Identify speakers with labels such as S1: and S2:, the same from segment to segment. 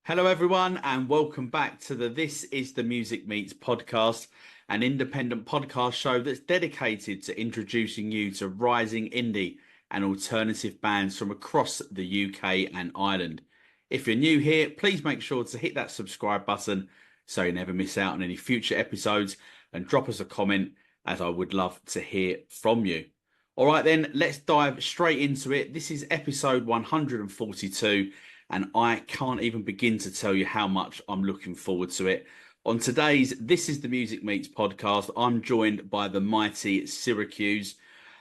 S1: Hello, everyone, and welcome back to the This Is the Music Meets Podcast, an independent podcast show that's dedicated to introducing you to rising indie and alternative bands from across the UK and Ireland. If you're new here, please make sure to hit that subscribe button so you never miss out on any future episodes, and drop us a comment, as I would love to hear from you. All right, then, let's dive straight into it. This is episode 142. And I can't even begin to tell you how much I'm looking forward to it. On today's This Is the Music Meets podcast, I'm joined by the mighty Siracuse.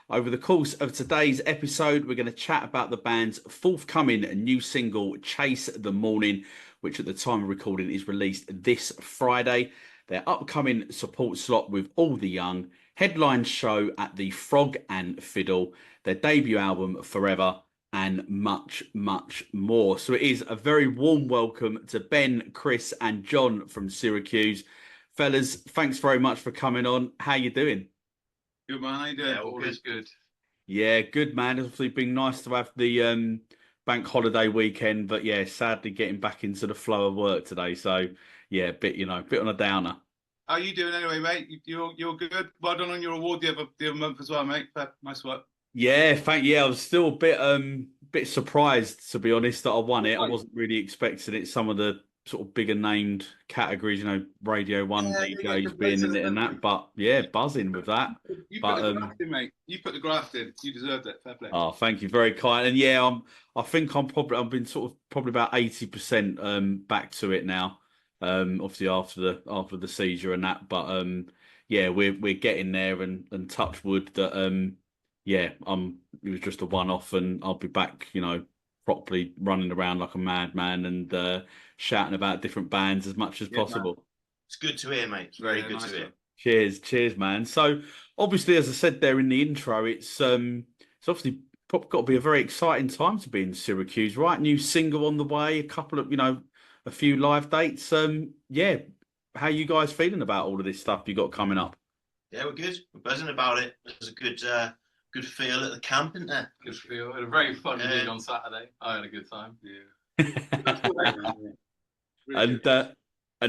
S1: Over the course of today's episode, we're going to chat about the band's forthcoming new single, Chase the Morning, which at the time of recording is released this Friday. Their upcoming support slot with All the Young, headline show at the Frog and Fiddle, their debut album, Forever, and much, much more. So it is a very warm welcome to Ben, Chris, and John from Siracuse. Fellas, thanks very much for coming on. How you doing?
S2: Good, man. How you doing?
S3: Yeah, all good.
S1: Yeah, good, man. It's obviously been nice to have the bank holiday weekend, but yeah, sadly getting back into the flow of work today. So yeah, bit on a downer.
S2: How you doing anyway, mate? You're good. Well done on your award the other month as well, mate. Nice work.
S1: Yeah, I was still a bit surprised, to be honest, that I won it. I wasn't really expecting it. Some of the sort of bigger named categories, Radio 1 DJs being in it and that, but yeah, buzzing with that.
S2: You put the graft in, mate. You put the graft in. You deserved it. Fair play.
S1: Oh, thank you, very kind. And yeah, I've been sort of probably about 80% back to it now. Obviously after the seizure and that, but yeah, we're getting there, and touch wood that yeah, it was just a one-off, and I'll be back, properly running around like a madman and shouting about different bands as much as possible.
S3: Man. It's good to hear, mate. It's very good to hear.
S1: Cheers, man. So, obviously, as I said there in the intro, it's obviously got to be a very exciting time to be in Syracuse, right? New single on the way, a couple of, a few live dates. Yeah, how are you guys feeling about all of this stuff you got coming up?
S3: Yeah, we're good. We're buzzing about it. There's a good feel at the camp, isn't there?
S4: Good feel. We had a very fun gig on Saturday. I had a good time. Yeah.
S1: And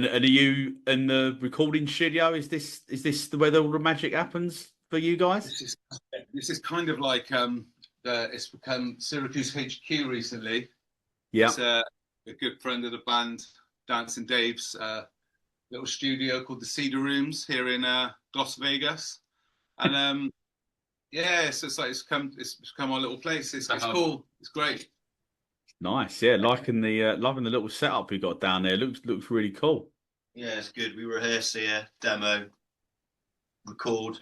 S1: are you in the recording studio? Is this where all the magic happens for you guys?
S2: This is kind of like it's become Syracuse HQ recently.
S1: Yeah.
S2: It's a good friend of the band, Dancing Dave's little studio called the Cedar Rooms here in Las Vegas, and yeah, so it's become our little place. It's cool. It's great.
S1: Nice, yeah. Loving the little setup you got down there. Looks really cool.
S3: Yeah, it's good. We rehearse here, demo, record.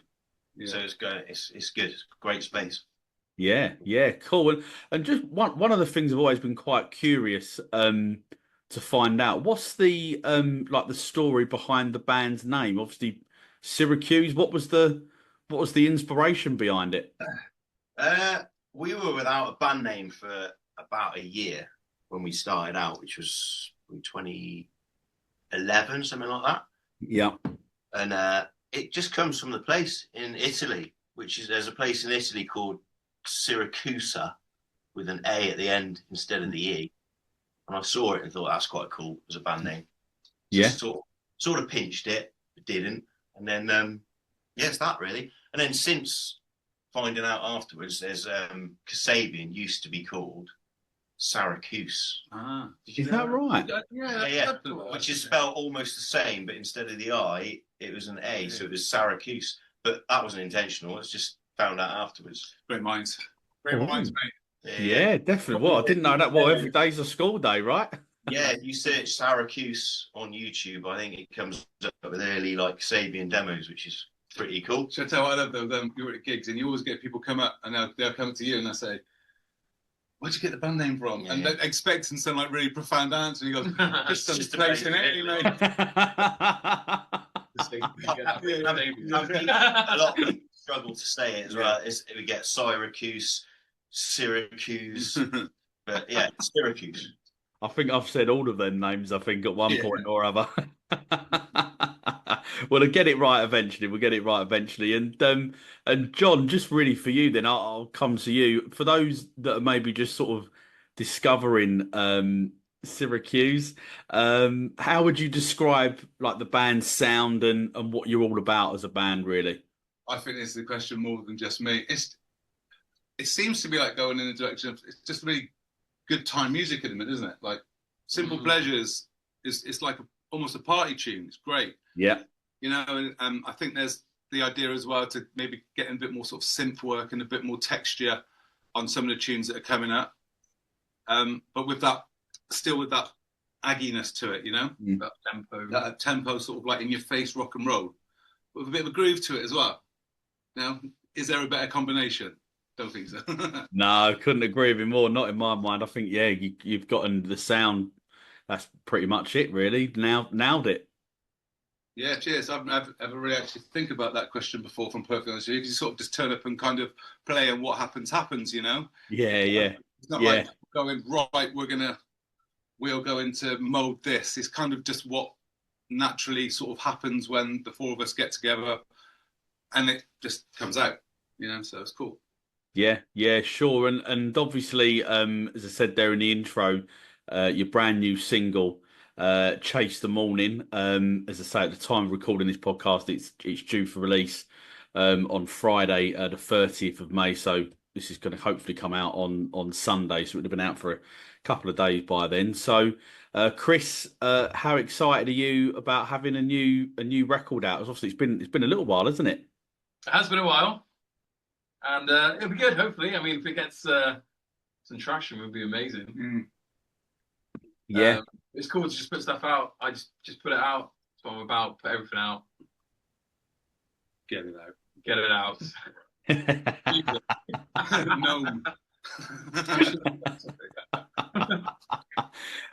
S3: Yeah. So it's good. It's good. It's a great space.
S1: Yeah, cool. And just one of the things I've always been quite curious to find out, what's the the story behind the band's name? Obviously, Syracuse. What was the inspiration behind it?
S3: We were without a band name for about a year when we started out, which was in 2011, something like that.
S1: Yeah.
S3: And it just comes from the place in Italy, there's a place in Italy called Syracuse with an A at the end instead of the E. And I saw it and thought that's quite cool as a band name.
S1: Yeah.
S3: So sort of pinched it, but didn't. And then yeah, it's that really. And then since finding out afterwards, there's Kasabian used to be called Syracuse.
S1: Ah, is that right?
S3: Yeah. Which is spelled almost the same, but instead of the I, it was an A, so it was Syracuse. But that wasn't intentional. It's just found out afterwards.
S2: Great minds, mate.
S1: Yeah, definitely. Well, I didn't know that. Well, every day's a school day, right?
S3: Yeah, if you search Syracuse on YouTube, I think it comes up with early Kasabian demos, which is pretty cool.
S2: Should I tell you what I love though? You were at gigs and you always get people come up and they'll come to you and they'll say, "Where'd you get the band name from?" Yeah. And they're expecting some really profound answer. And you go, "Just a place in it, mate."
S3: A lot of people struggle to say it as well. We get Syracuse, but yeah, Syracuse.
S1: I think I've said all of them names, at one point or other. Well, we'll get it right eventually. And John, just really for you then, I'll come to you. For those that are maybe just sort of discovering Syracuse. How would you describe like the band's sound and what you're all about as a band, really?
S2: I think this is a question more than just me. It seems to be like going in the direction of it's just really good time music at the minute, isn't it? Like Simple Pleasures it's like almost a party tune. It's great.
S1: Yeah.
S2: You know, and I think there's the idea as well to maybe get in a bit more sort of synth work and a bit more texture on some of the tunes that are coming up. But with that, still with that agginess to it, you know, that tempo sort of like in your face rock and roll, with a bit of a groove to it as well. Now, is there a better combination? Don't think so.
S1: No, I couldn't agree with you more. Not in my mind. I think you've gotten the sound. That's pretty much it, really. Nailed it.
S2: Yeah, cheers. I haven't ever really actually think about that question before. From perfectly honest with you, you sort of just turn up and kind of play, and what happens, you know.
S1: Yeah.
S2: It's not like going right. We'll go into mode. This is kind of just what naturally sort of happens when the four of us get together, and it just comes out, you know. So it's cool.
S1: Yeah, sure. And obviously, as I said there in the intro, your brand new single, Chase the Morning. As I say, at the time of recording this podcast, it's due for release on Friday, the 30th of May. So this is going to hopefully come out on Sunday. So it would have been out for a couple of days by then. So, Chris, how excited are you about having a new record out? Obviously, it's been a little while, hasn't it?
S4: It has been a while, and it'll be good. Hopefully, I mean, if it gets some traction, it would be amazing.
S1: Yeah,
S4: it's cool to just put stuff out. I just put it out. That's what I'm about. Put everything out.
S2: Get it out.
S4: Get it out.
S2: No.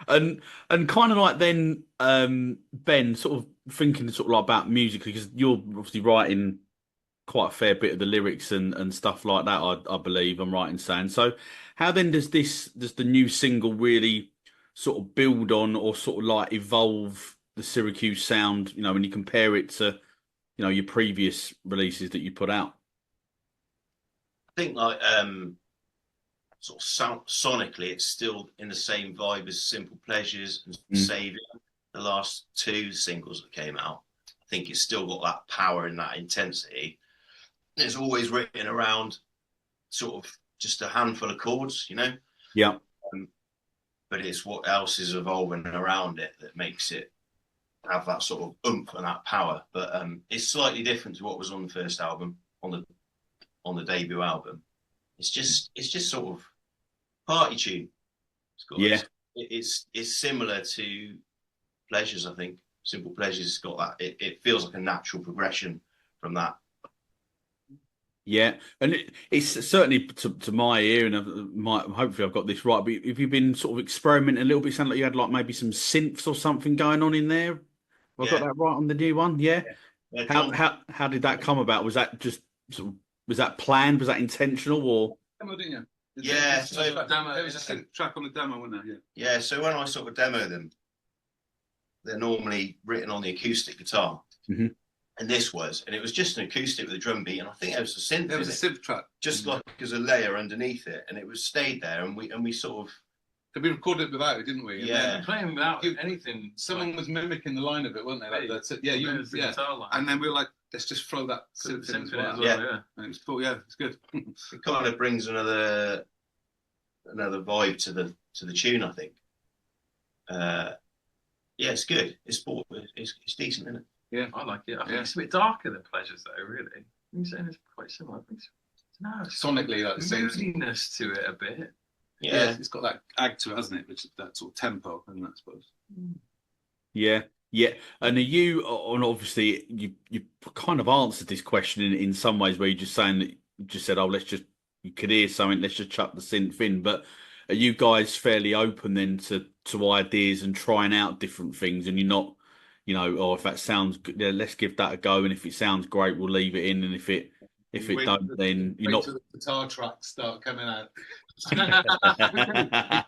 S1: and kind of like then, Ben, sort of thinking sort of like about music, because you're obviously writing quite a fair bit of the lyrics and stuff like that. I believe I'm right in saying. So, how then does the new single really sort of build on or sort of like evolve the Syracuse sound? You know, when you compare it to, you know, your previous releases that you put out.
S3: I think like sort of sonically, it's still in the same vibe as Simple Pleasures and Saviour, the last two singles that came out. I think it's still got that power and that intensity. It's always written around sort of just a handful of chords, you know?
S1: Yeah.
S3: But it's what else is evolving around it that makes it have that sort of oomph and that power. But it's slightly different to what was on the first album, on the debut album. It's just sort of party tune. It's similar to Pleasures, I think. Simple Pleasures has got that. It feels like a natural progression from that.
S1: Yeah, and it's certainly to my ear, and hopefully I've got this right. But have you been sort of experimenting a little bit? It sounded like you had like maybe some synths or something going on in there. Have I got that right on the new one? Yeah. How did that come about? Was that just was that planned? Was that intentional or?
S2: Demo, didn't you?
S3: Yeah,
S2: there was a synth track on the demo, wasn't there?
S3: Yeah. So when I sort of demo them, they're normally written on the acoustic guitar.
S1: Mm-hmm.
S3: And this was, and it was just an acoustic with a drum beat, and I think it was a synth.
S2: There was a synth track,
S3: just like as a layer underneath it, and it was stayed there, and we sort of.
S2: We recorded it without it, didn't we?
S4: Yeah, playing without anything.
S2: Someone was mimicking the line of it, weren't they? Like that's it. Yeah,
S4: guitar line.
S2: And then we were like, let's just throw that synth in as well.
S3: Yeah,
S2: and it was cool. Yeah, it's good.
S3: It kind of brings another vibe to the tune, I think. Yeah, it's good. It's decent, isn't it?
S2: Yeah,
S4: I like it. I think it's a bit darker than Pleasures, though. Really, you're saying it's quite similar. I think
S2: sonically, like the same
S4: moodiness to it a bit.
S3: Yeah,
S2: it's got that ag to it, hasn't it? Which is that sort of tempo, isn't it, I suppose.
S1: Yeah. And are you? And obviously, you kind of answered this question in some ways, where you're just saying that you just said, "Oh, you could hear something. Let's just chuck the synth in." But are you guys fairly open then to ideas and trying out different things? And you're not, you know, or if that sounds good, yeah, let's give that a go. And if it sounds great, we'll leave it in. And if it don't, then you're not.
S2: Till the guitar tracks start coming out.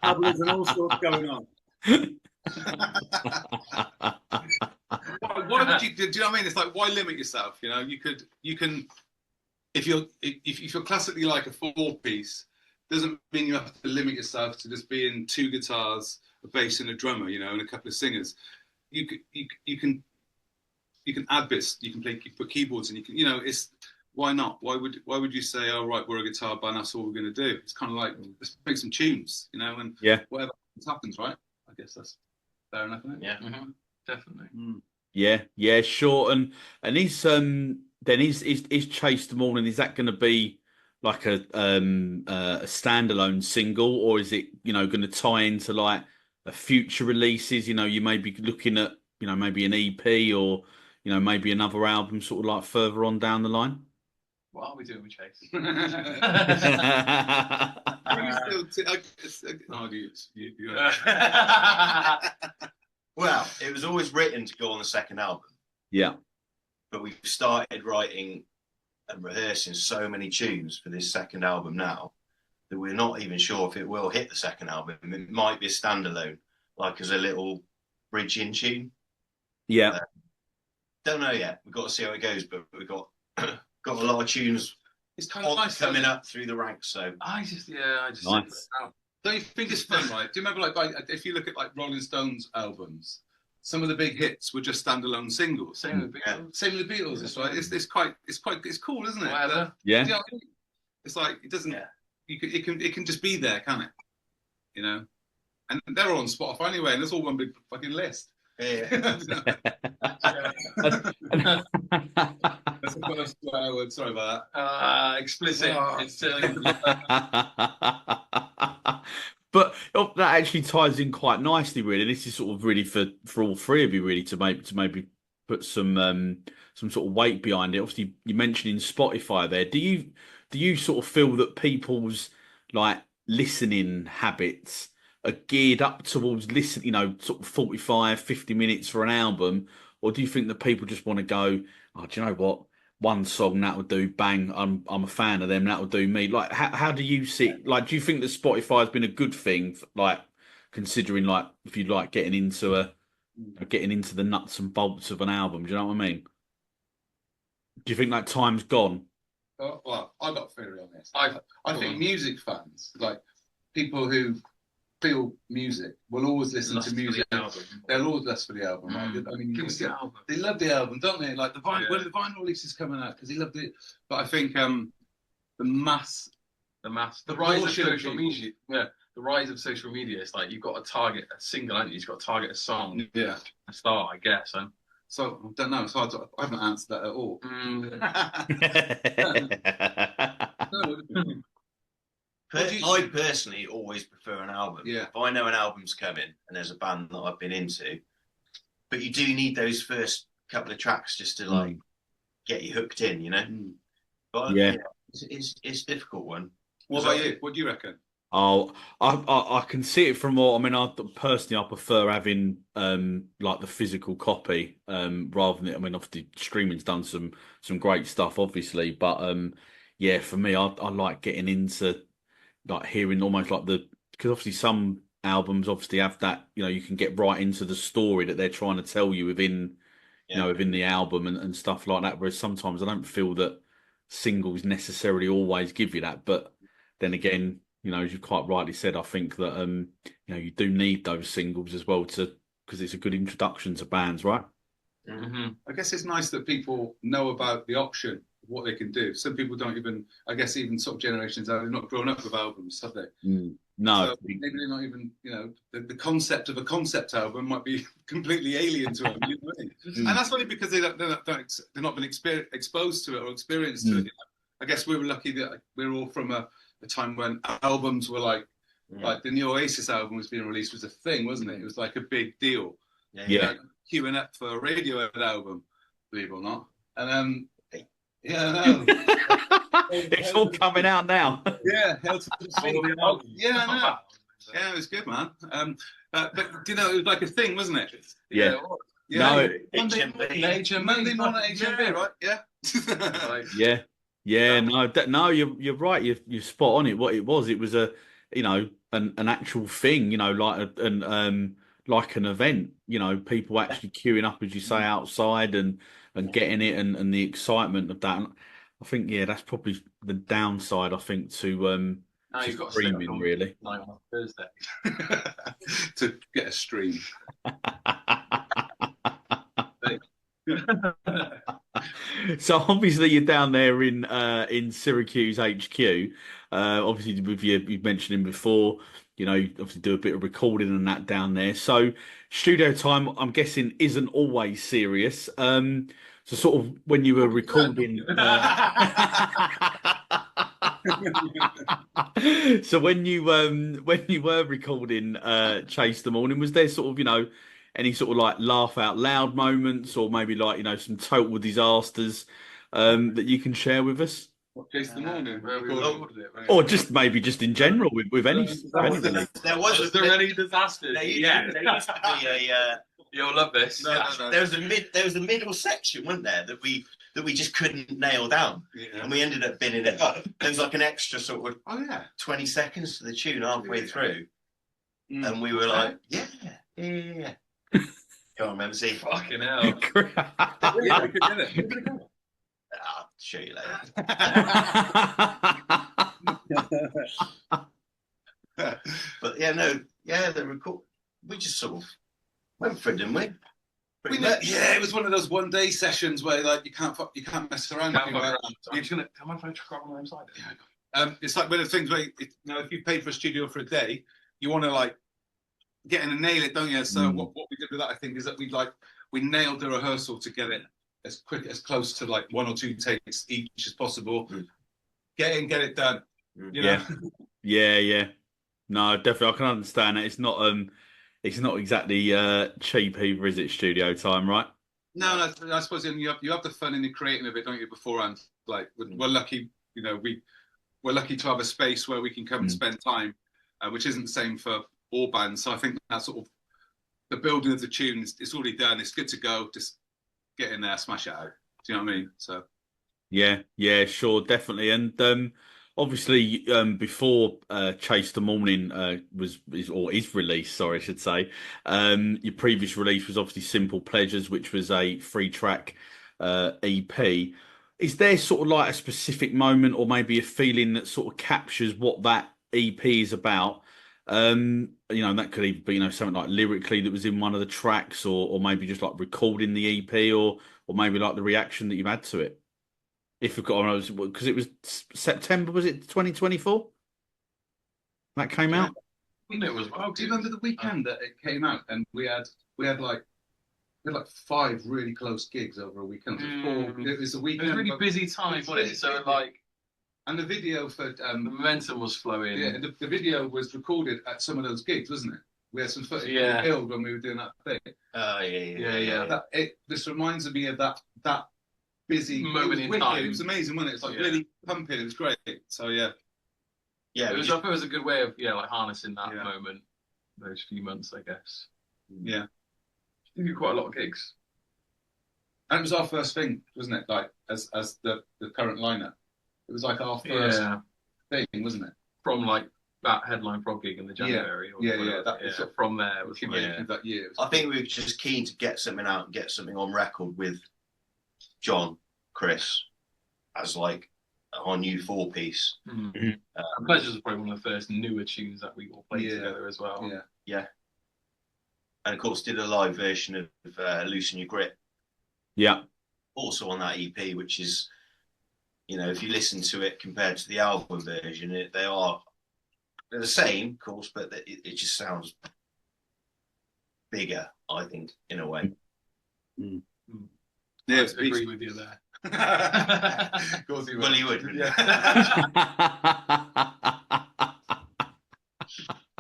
S2: Bubbles and all sorts going on. What do you know what I mean? It's like, why limit yourself? You know, you can if you're classically like a 4-piece, doesn't mean you have to limit yourself to just being 2 guitars a bass and a drummer, and a couple of singers. You can add bits. You can put keyboards, and it's why not? Why would you say, oh right, we're a guitar band, that's all we're going to do? It's kind of like let's make some tunes, and whatever happens, right? I guess that's fair enough, isn't it?
S3: Yeah,
S4: definitely.
S1: Yeah, sure. And is then is Chase the Morning? Is that going to be like a standalone single, or is it going to tie into like a future releases? You may be looking at maybe an EP or maybe another album sort of like further on down the line.
S4: What are we doing with Chase?
S3: Well, it was always written to go on the second album.
S1: Yeah.
S3: But we've started writing and rehearsing so many tunes for this second album now that we're not even sure if it will hit the second album. It might be a standalone, like as a little bridging tune.
S1: Yeah.
S3: Don't know yet. We've got to see how it goes, but we've got a lot of tunes.
S2: It's kind of nice
S3: coming up through the ranks. So
S4: I just
S1: nice.
S2: Don't you think it's fun, right? Do you remember, like if you look at like Rolling Stones albums, some of the big hits were just standalone singles.
S4: Same with the Beatles.
S2: Same with the Beatles. It's right. It's cool, isn't it?
S4: Whatever.
S1: Yeah.
S2: It's like it doesn't. Yeah. It can just be there, can it? And they're all on Spotify anyway, and it's all one big fucking list.
S3: Yeah.
S2: That's a first word. Sorry about
S4: that. Explicit.
S1: But that actually ties in quite nicely, really. This is sort of really for all three of you, really, to maybe put some sort of weight behind it. Obviously, you mentioned in Spotify there. Do you sort of feel that people's like listening habits are geared up towards sort of 45, 50 minutes for an album? Or do you think that people just want to go, oh, do you know what? One song, that would do, bang, I'm a fan of them, that would do me. Like, how do you see, like, do you think that Spotify has been a good thing, like, considering, like, if you like getting into the nuts and bolts of an album, do you know what I mean? Do you think that time's gone?
S2: Well, I've got a theory on this. I think music fans, like people who feel music, will always listen to music. They'll always listen for the album. Right? I mean, they love the album, don't they? Like the vinyl, when the vinyl release is coming out, because they loved it. But I think the rise of social media. Yeah, the rise of social media. It's like you've got to target a single, haven't you? You've got to target a song. Yeah, a start, I guess. So I don't know. It's hard to. I haven't answered that at all.
S3: I personally always prefer an album.
S2: Yeah.
S3: If I know an album's coming and there's a band that I've been into, but you do need those first couple of tracks just to like get you hooked in, But it's a difficult one.
S2: What about you? What do you reckon?
S1: Oh, I can see it from what I mean. I prefer having like the physical copy rather than it. I mean, obviously streaming's done some great stuff, obviously, but for me, I like getting into like hearing almost like because obviously some albums obviously have that you can get right into the story that they're trying to tell you within within the album and stuff like that. Whereas sometimes I don't feel that singles necessarily always give you that, but then again. As you quite rightly said, I think that you do need those singles as well because it's a good introduction to bands, right?
S2: Mm-hmm. I guess it's nice that people know about the option of what they can do. Some people don't even, I guess, even sort of generations out, they've not grown up with albums, have they?
S1: No,
S2: so maybe they're not even. The concept of a concept album might be completely alien to them. And that's only because they're not been exposed to it or experienced to it. I guess we were lucky that we're all from a time when albums were like the new Oasis album was being released was a thing, wasn't it? It was like a big deal. Queuing up for a Radiohead album, believe it or not. And
S1: it's all coming out now.
S2: Yeah, I know. Yeah, it was good, man. But it was like a thing, wasn't it?
S1: Yeah.
S2: No,
S3: Monday
S2: morning at HMV, right? Yeah.
S1: Yeah, no, you're right. You're spot on it. What it was a, an actual thing. Like an event. People actually queuing up, as you say, outside and getting it and the excitement of that. And I think that's probably the downside. I think to
S4: Now you've got to
S1: streaming,
S4: stay up
S1: really.
S4: night on Thursday
S2: to get a stream.
S1: So obviously you're down there in Syracuse HQ. Obviously with you've mentioned him before. You know, you obviously do a bit of recording and that down there. So studio time, I'm guessing, isn't always serious. So sort of when you were recording. So when you were recording Chase the Morning, was there sort of, you know, any sort of like laugh out loud moments, or maybe like, you know, some total disasters that you can share with us?
S2: Chase the Morning.
S1: Or just maybe just in general with any.
S3: Was
S4: there any disasters?
S3: There used to be a.
S4: You'll love this.
S2: No.
S3: There was a middle section, wasn't there, that we just couldn't nail down, and we ended up binning it up. There was like an extra sort of 20 seconds to the tune halfway through, and we were like, yeah. Can't remember. See,
S4: Fucking hell.
S2: Yeah, we could get it.
S3: I'll show you later. But the record. We just sort of went for it, didn't we?
S2: It was one of those one-day sessions where like you can't mess around.
S4: You're just gonna come on if I try on my own side.
S2: It's like one of the things where if you paid for a studio for a day, you want to like get in and nail it, don't you? So what we did with that, I think, is that we nailed the rehearsal to get it as close to like 1 or 2 takes each as possible. Get it done. You know?
S1: Yeah. No, definitely, I can understand it. It's not exactly cheap either, is it? Studio time, right?
S2: No, I suppose you have the fun in the creating of it, don't you? Beforehand, like we're lucky, we're lucky to have a space where we can come and spend time, which isn't the same for all bands. So I think that sort of the building of the tune it's already done. It's good to go. Just get in there, smash it out. Do you know what I mean? So
S1: yeah, sure, definitely. And obviously, before Chase the Morning is released, sorry, I should say, your previous release was obviously Simple Pleasures, which was a 3-track EP. Is there sort of like a specific moment or maybe a feeling that sort of captures what that EP is about? That could even be, something like lyrically that was in one of the tracks, or maybe just like recording the EP, or maybe like the reaction that you've had to it. If we've got, because it was September, was it 2024? That came out.
S2: It was. Oh, do you remember the weekend that it came out? And we had like 5 really close gigs over a weekend. It was a weekend.
S4: It was a really busy time, wasn't it? So like.
S2: And the video for
S4: the momentum was flowing.
S2: Yeah, the video was recorded at some of those gigs, wasn't it? We had some footage in the field when we were doing that thing.
S3: Oh yeah.
S2: This reminds me of that busy
S4: moment in time.
S2: It was amazing, wasn't it? It's like really pumping. It was great. So yeah.
S4: It was. I thought it was a good way of like harnessing that moment. Those few months, I guess.
S2: Yeah.
S4: You did quite a lot of gigs.
S2: And it was our first thing, wasn't it? Like as the current lineup. It was like our first thing, wasn't it?
S4: From like that headline prog gig in the January. From there, it was
S2: that year.
S3: I think we were just keen to get something out and get something on record with John, Chris, as like our new 4-piece.
S4: Pleasures is probably one of the first newer tunes that we all played together as well.
S3: Yeah. And of course, did a live version of Loosen Your Grip.
S1: Yeah.
S3: Also on that EP, which is. If you listen to it compared to the album version, they're the same, of course, but it just sounds bigger, I think, in a way.
S4: Yeah, I agree with you there.
S3: Of course you would. Well, you would.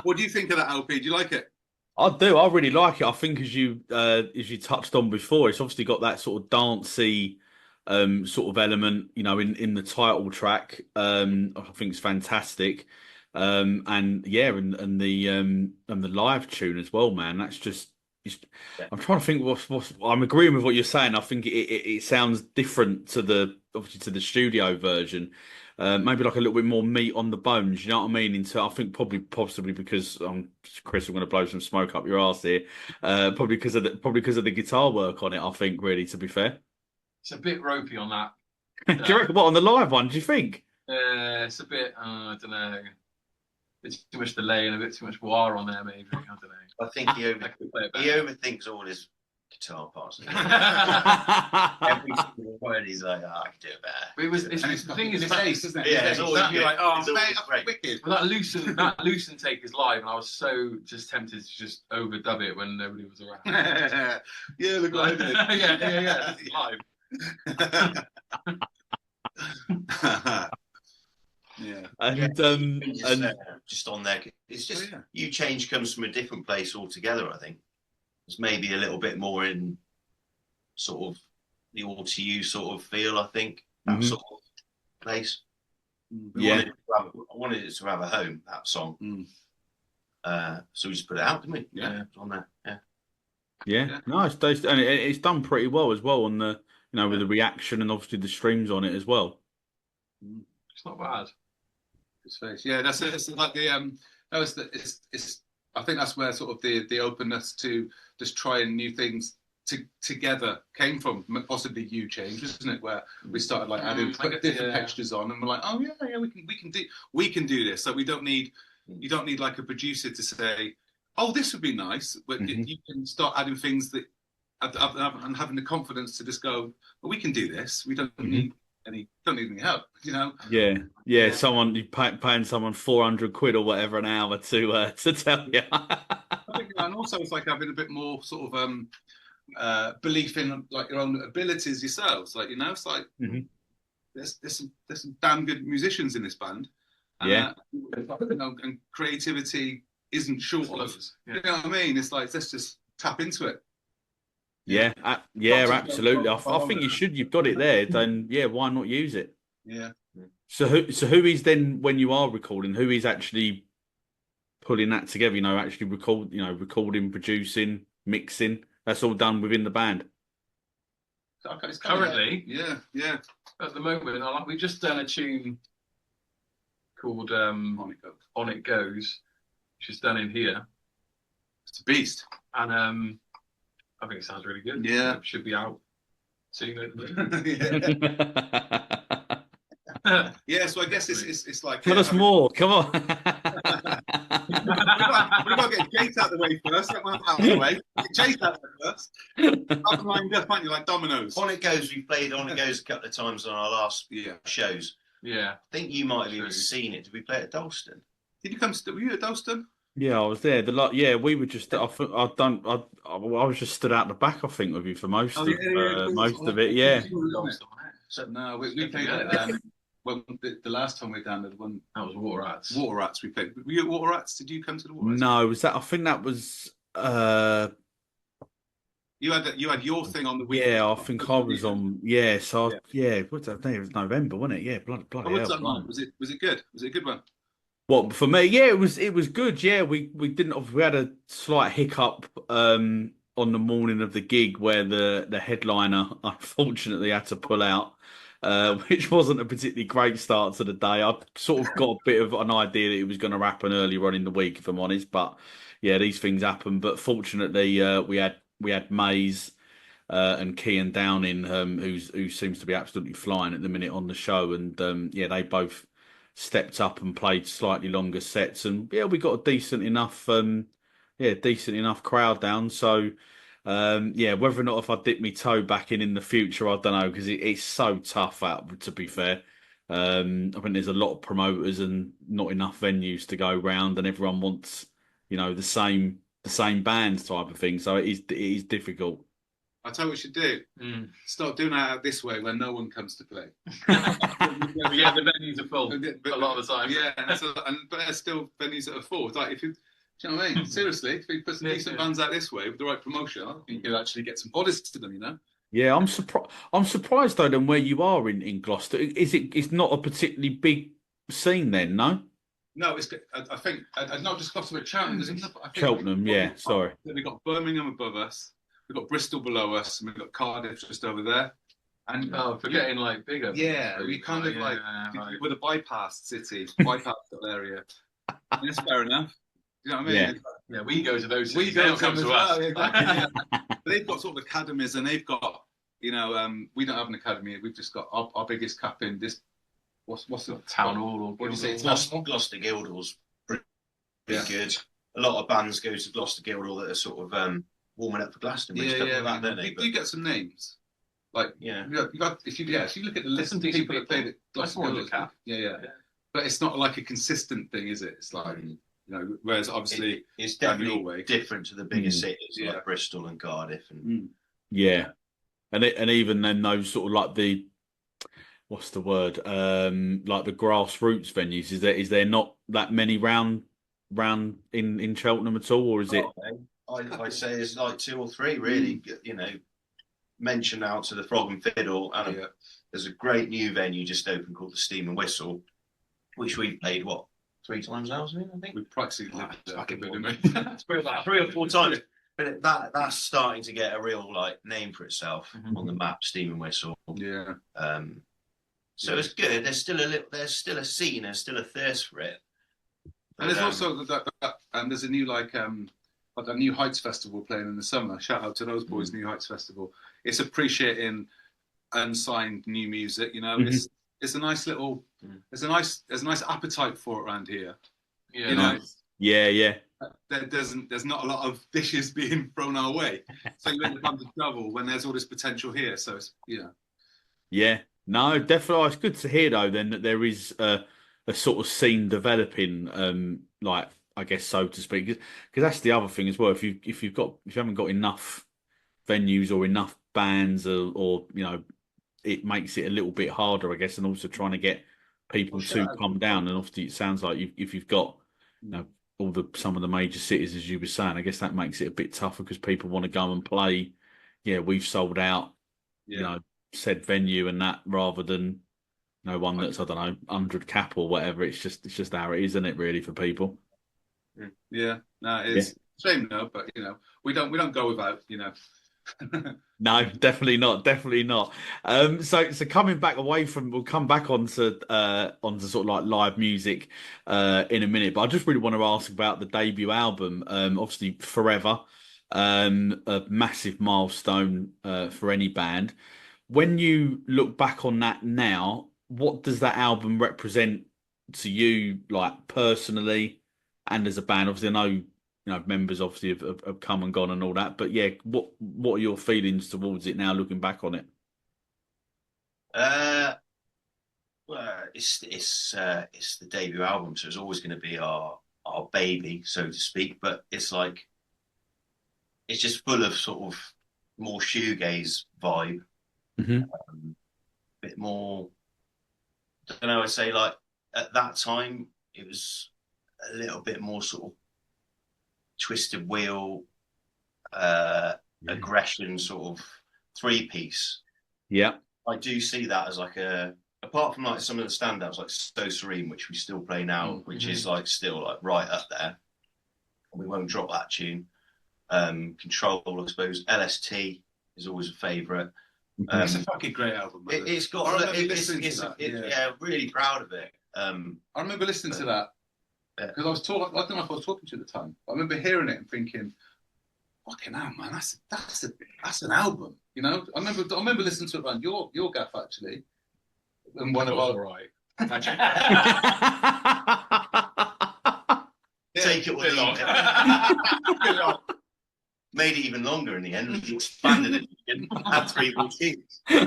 S2: What do you think of that LP? Do you like it?
S1: I do. I really like it. I think as you touched on before, it's obviously got that sort of dancey sort of element, in the title track. I think it's fantastic. And the live tune as well, man. That's just. I'm trying to think what's. I'm agreeing with what you're saying. I think it sounds different to the studio version. Maybe like a little bit more meat on the bones. You know what I mean? I think possibly because Chris, I'm going to blow some smoke up your arse here. Probably because of the guitar work on it. I think, really, to be fair.
S4: It's a bit ropey on that.
S1: Do you reckon what on the live one? Do you think?
S4: It's a bit. I don't know. bit too much delay and a bit too much wah on there, maybe. I don't know.
S3: I think he
S4: He
S3: overthinks all his guitar parts. Every single word, he's like, I can do it better.
S4: But the thing is, bass, isn't it?
S3: Yeah, it's always
S4: you're like, oh,
S3: great.
S4: wicked. Well, that loosen take is live, and I was so just tempted to just overdub it when nobody was around.
S2: Yeah, look like it.
S4: yeah. It's live.
S2: Yeah.
S3: And just on there, it's just you change comes from a different place altogether. I think it's maybe a little bit more in sort of the all to you sort of feel. I think that sort of place. I wanted it to have a home, that song. So we just put it out, didn't we?
S2: Yeah,
S3: on there.
S1: Yeah. No, it's done pretty well as well on the with the reaction and obviously the streams on it as well.
S4: It's not bad.
S2: His face. Yeah, that's it. It's like the it's I think that's where sort of the openness to just trying new things together came from. Possibly you changed, isn't it? Where we started like adding different textures on, and we're like, oh yeah, we can do this. So you don't need like a producer to say, oh, this would be nice, but you can start adding things that and having the confidence to just go, well, we can do this. We don't need any help,
S1: Yeah. Someone you paying someone £400 or whatever an hour to tell you.
S2: And also it's like having a bit more sort of belief in like your own abilities yourselves. Like it's like there's some damn good musicians in this band. And, and creativity isn't short of. You know what I mean? It's like let's just tap into it.
S1: Yeah, absolutely. I think you should. You've got it there. Then, why not use it?
S2: Yeah.
S1: So who is then when you are recording? Who is actually pulling that together? Actually recording, producing, mixing. That's all done within the band.
S4: It's currently,
S2: yeah.
S4: At the moment, we've just done a tune called "On It Goes," which is done in here.
S2: It's a beast,
S4: and I think it sounds really good.
S2: Yeah.
S4: It should be out soon.
S2: Yeah, so I guess it's like...
S1: Tell us more, come on.
S2: We've got to get Jake out of the way first. Get out of the way. Get Jake out of the way first. I've lined up, aren't you, like dominoes.
S3: On It Goes, we played On It Goes a couple of times on our last shows.
S4: Yeah.
S3: I think you might have even seen it. Did we play it at Dalston?
S2: Did you come... Were you at Dalston?
S1: Yeah, I was there. We were just. I was just stood out the back. I think with you for most of it. Yeah.
S2: So no, we played it. Well, the last time we were down there, that was Water Rats. Water Rats. We played. Were you at Water Rats? Did you come to the Water Rats?
S1: No, was that? I think that was.
S2: You had your thing on the weekend.
S1: Yeah, I think I was on. Yeah, so what's that day? It was November, wasn't it? Yeah, bloody hell.
S2: Was it good? Was it a good one?
S1: What for me? Yeah, it was good. Yeah, we had a slight hiccup on the morning of the gig where the headliner unfortunately had to pull out, which wasn't a particularly great start to the day. I sort of got a bit of an idea that it was going to happen earlier on in the week, if I'm honest. But yeah, these things happen. But fortunately, we had Maze and Kean Downing, who seems to be absolutely flying at the minute on the show, and they both stepped up and played slightly longer sets, and we got a decent enough crowd down. So whether or not if I dip my toe back in the future, I don't know, because it's so tough out, to be fair. I think there's a lot of promoters and not enough venues to go round, and everyone wants the same bands type of thing. So it is difficult.
S2: I'll tell you what you should do. Start doing that out this way when no one comes to play.
S4: The venues are full a lot of the time.
S2: Yeah, but there's still venues that are full. It's like if you, do you know what I mean? Seriously, if you put some decent bands out this way with the right promotion, I think you'll actually get some bodies to them.
S1: Yeah, I'm surprised though. Then where you are in Gloucester, it's not a particularly big scene then, no?
S2: No, I think not just Gloucester, but Cheltenham.
S1: Cheltenham, sorry.
S2: We've got Birmingham above us. We've got Bristol below us, and we've got Cardiff just over there. And
S4: forgetting like bigger.
S2: Yeah, we kind of with a bypass city, bypass area. That's fair enough. You know what I mean?
S4: Yeah, we go to those.
S2: We go to them as well. Exactly. They've got sort of academies, and they've got we don't have an academy. We've just got our biggest cup in this. What's the
S4: Town Hall? Or
S3: what do you say? Gloucester Guildhall's Pretty good. A lot of bands go to Gloucester Guildhall that are sort of warming up for Glastonbury.
S2: Yeah.
S3: Don't they?
S2: You get some names. Like
S3: yeah,
S2: you got if you look at the list of people that played at Gloucester Guildhall, yeah. But it's not like a consistent thing, is it? It's like whereas obviously
S3: it's definitely different to the bigger cities like Bristol and Cardiff and
S1: and even then those sort of like the what's the word like the grassroots venues, is there not that many round in Cheltenham at all, or is it?
S3: I'd say it's like 2 or 3 really. Mention out to the Frog and Fiddle, and there's a great new venue just opened called the Steam and Whistle, which we've played 3 times now, I think.
S2: We practically lived there.
S3: It's probably about 3 or 4 times. But that's starting to get a real name for itself on the map. Steam and Whistle.
S2: Yeah.
S3: So it's good. There's still a scene. There's still a thirst for it.
S2: And there's also there's a new a New Heights Festival playing in the summer. Shout out to those boys, New Heights Festival. It's appreciating unsigned new music. It's a nice little. There's a nice appetite for it around here. Yeah.
S1: Yeah.
S2: There's not a lot of dishes being thrown our way, so you end up having to travel when there's all this potential here. So it's
S1: Yeah. No, definitely. It's good to hear though. Then that there is a sort of scene developing, I guess so to speak, because that's the other thing as well. If you haven't got enough venues or enough bands, or it makes it a little bit harder, I guess, and also trying to get people to come down. And obviously, it sounds like if you've got some of the major cities, as you were saying, I guess that makes it a bit tougher because people want to go and play. Yeah, we've sold out. Said venue and that, rather than one that's, I don't know, 100 cap or whatever. It's just how it is, isn't it, really, for people?
S2: Yeah, no, it's shame though, but we don't go without
S1: No, definitely not. So coming back away from, we'll come back onto sort of like live music in a minute, but I just really want to ask about the debut album. Obviously, Forever, a massive milestone for any band. When you look back on that now, what does that album represent to you, like personally and as a band? Obviously, I know members obviously have come and gone and all that, but yeah, what are your feelings towards it now, looking back on it?
S3: Well, it's the debut album, so it's always going to be our baby, so to speak. But it's just full of sort of more shoegaze vibe. Bit more, I don't know, I'd say at that time it was a little bit more sort of twisted wheel, aggression, sort of 3-piece.
S1: Yeah,
S3: I do see that as apart from some of the standouts like So Serene, which we still play now, which is still right up there. We won't drop that tune. Control, I suppose. LST is always a favourite.
S2: It's a fucking great album.
S3: It's got. Really proud of it. I
S2: remember listening to that because I was talking. I don't know if I was talking to you at the time. I remember hearing it and thinking, "Fucking hell, man, that's an album." I remember listening to it around your gaff actually, and one of our
S4: right.
S3: Take it with long. Made it even longer in the end. We expanded it. Had 3 more tunes.
S2: I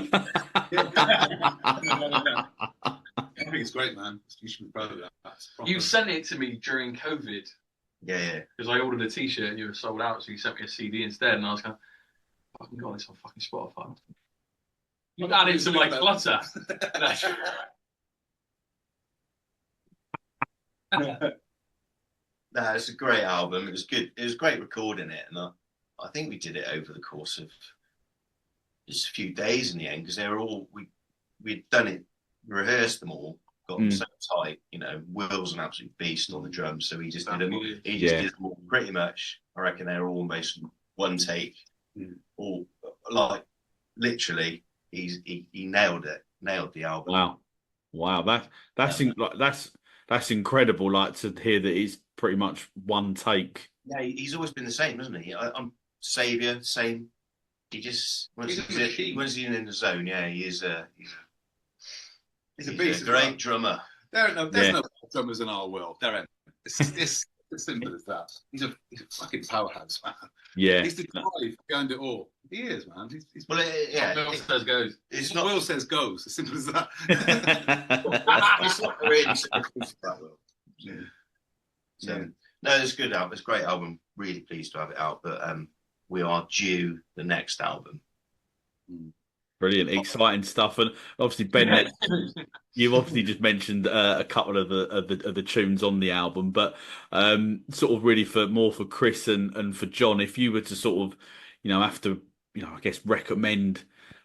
S2: think it's great, man. You should be proud of that.
S4: You sent it to me during COVID.
S3: Yeah.
S4: Because I ordered a T-shirt and you were sold out, so you sent me a CD instead, and I was going, "Fucking got this on fucking Spotify." You add it to my clutter.
S3: No, it's a great album. It was good. It was great recording it, and I think we did it over the course of just a few days in the end, because they were all we'd done it, rehearsed them all, got them so tight. Will's an absolute beast on the drums, so he just did them. He just did them all pretty much. I reckon they were all almost one take, all literally. He nailed the album.
S1: Wow, that's incredible. To hear that it's pretty much one take.
S3: Yeah, he's always been the same, hasn't he? I'm Saviour, same. He just once he's in the zone, he's a
S2: beast.
S3: A great drummer.
S2: There's no drummers in our world. There ain't. It's As simple as that. He's a fucking powerhouse, man.
S1: Yeah.
S2: He's the drive behind it all. He is, man. He's
S3: Well,
S4: Will says goes.
S3: It's
S2: what
S3: not.
S2: Will says goes. As simple as that.
S3: It's not really simple that Will. So,
S2: Yeah.
S3: no, it's a good album. It's a great album. Really pleased to have it out. But we are due the next album.
S1: Brilliant, exciting stuff, and obviously Ben, you've obviously just mentioned a couple of the tunes on the album, but sort of really for Chris and for John, if you were to sort of, have to, I guess recommend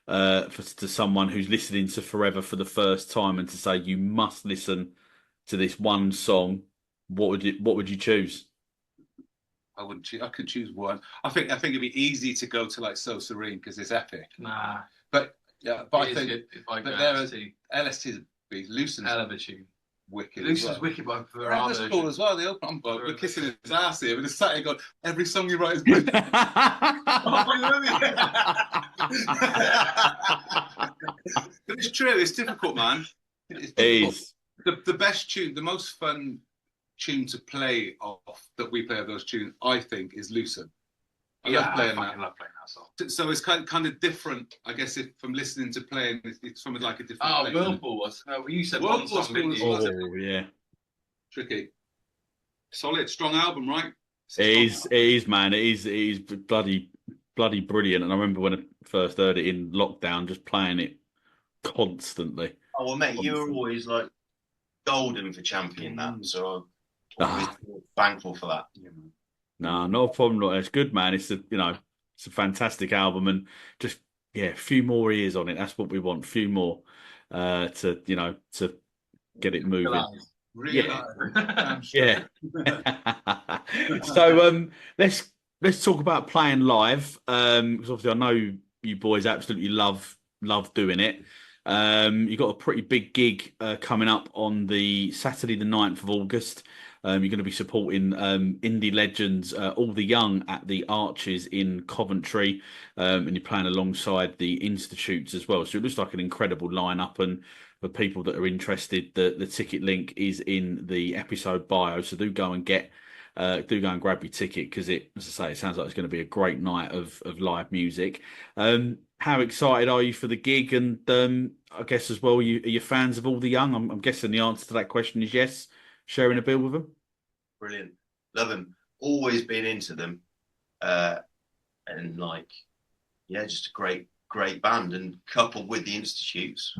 S1: to someone who's listening to Forever for the first time and to say you must listen to this one song, what would you choose?
S2: I wouldn't choose. I could choose one. I think it'd be easy to go to like So Serene because it's epic.
S4: Nah.
S2: But I think
S4: if I go
S2: LST is big. Lucen's
S4: hell of a tune.
S2: wicked.
S4: Lucen's wicked, but for
S2: That's cool as well. The open. We're kissing his ass here. We're just sat here going, every song you write is good. But it's true. It's difficult, man. It's difficult. The best tune, the most fun tune to play off that we play of those tunes, I think, is Lucen. I love playing that song. So it's kind of different, I guess, if from listening to playing, it's from like a different.
S4: Oh, Whirlpool was. No, you said
S2: Whirlpool's
S4: one song. Didn't you?
S1: Oh yeah,
S2: tricky. Solid, strong album, right?
S1: It is, man. It is bloody brilliant. And I remember when I first heard it in lockdown, just playing it constantly.
S3: Oh well, mate, you were always like golden for championing that, so I'm always thankful for that.
S2: Yeah, man.
S1: No, not a problem. It's good, man. It's a fantastic album, and just a few more ears on it. That's what we want. A few more to get it moving.
S2: Really
S1: yeah. So let's talk about playing live. Because obviously I know you boys absolutely love doing it. You've got a pretty big gig coming up on the Saturday, the 9th of August. You're going to be supporting indie legends, All the Young at the Arches in Coventry, and you're playing alongside the Institutes as well. So it looks like an incredible lineup. And for people that are interested, the ticket link is in the episode bio. So do go and grab your ticket because as I say, it sounds like it's going to be a great night of live music. How excited are you for the gig? And I guess as well, are you fans of All the Young? I'm guessing the answer to that question is yes. Sharing a bill with them?
S3: Brilliant. Love them. Always been into them. And just a great band. And coupled with the Institutes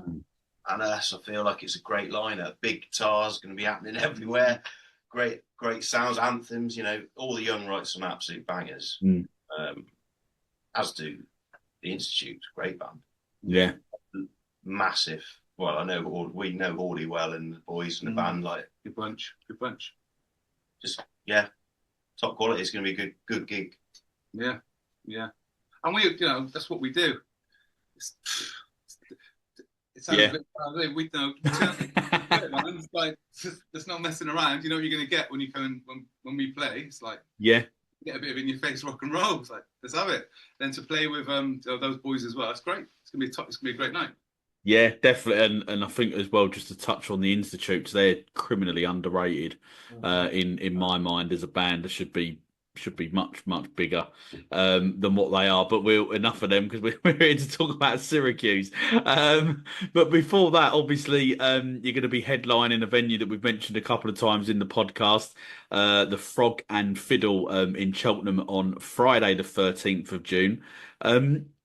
S3: and us, I feel like it's a great lineup. Big guitars going to be happening everywhere. Great sounds, anthems. All the Young write some absolute bangers. As do the Institutes. Great band.
S1: Yeah.
S3: Massive. Well, we know Hawley well, and the boys in the band, like
S2: Good bunch.
S3: just top quality. It's going to be a good gig.
S2: Yeah. And we, that's what we do. It's a bit, we know. It's like there's no messing around. You know what you're going to get when you come when we play. It's like get a bit of in your face rock and roll. It's like let's have it. Then to play with those boys as well. It's great. It's gonna be a great night.
S1: Yeah, definitely, and I think as well, just to touch on the Institutes, they're criminally underrated in my mind as a band. They should be much bigger than what they are. But we'll enough of them because we're here to talk about Syracuse. But before that, obviously, you're going to be headlining a venue that we've mentioned a couple of times in the podcast, the Frog and Fiddle in Cheltenham on Friday, the 13th of June.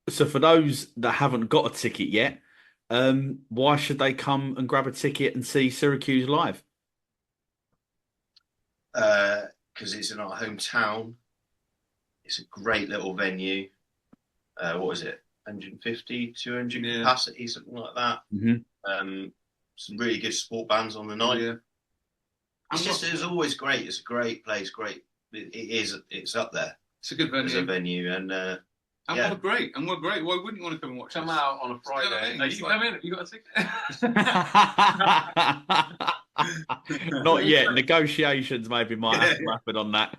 S1: So for those that haven't got a ticket yet, why should they come and grab a ticket and see Syracuse live?
S3: Because it's in our hometown. It's a great little venue. What is it? 150, 200 capacity, something like that. Some really good sport bands on the night.
S2: Yeah.
S3: It's always great. It's a great place. Great. It's up there.
S2: It's a good venue.
S3: It's a venue, and
S2: we're great. Why wouldn't you want to come and watch
S4: Come
S2: us?
S4: out on a Friday. You come in. Have you got a ticket?
S1: Not yet. Negotiations maybe might have to happen on that.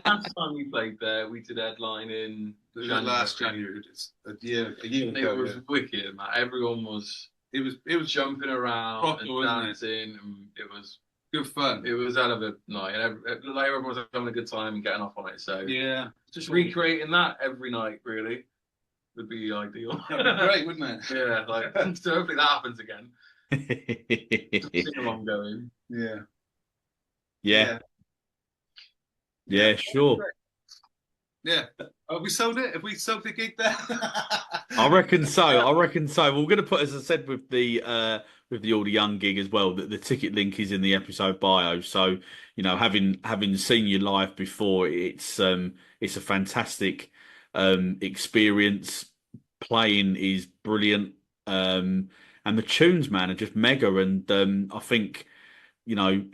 S4: Last time we played there, we did headline in
S2: last January. It's a year ago.
S4: It was wicked, man. Everyone was.
S2: It was
S4: jumping around
S2: proper,
S4: and dancing, and it was
S2: Good fun.
S4: It was out of a night, and like everyone was having a good time and getting off on it. So
S2: Yeah.
S4: just recreating that every night really would be ideal.
S2: That'd be great, wouldn't it?
S4: Yeah, like so hopefully that happens again. Sing along going.
S2: Yeah.
S1: Yeah, sure.
S2: Yeah. Have we sold it? Have we sold the gig there?
S1: I reckon so. We're going to put, as I said, with the All the Young gig as well. That the ticket link is in the episode bio. So having seen you live before, it's a fantastic experience. Playing is brilliant, and the tunes, man, are just mega. And I think you're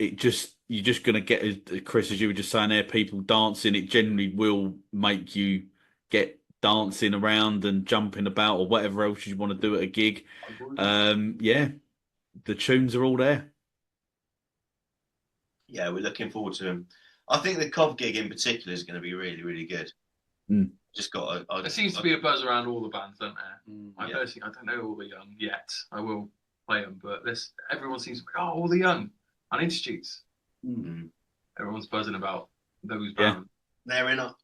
S1: just going to get, Chris, as you were just saying there, people dancing. It generally will make you get dancing around and jumping about or whatever else you want to do at a gig. The tunes are all there.
S3: Yeah, we're looking forward to them. I think the Cov gig in particular is going to be really, really good. Just got.
S4: There seems to be a buzz around all the bands, don't there? I don't know All the Young yet. I will play them, but everyone seems to be All the Young and Institutes. Everyone's buzzing about those bands.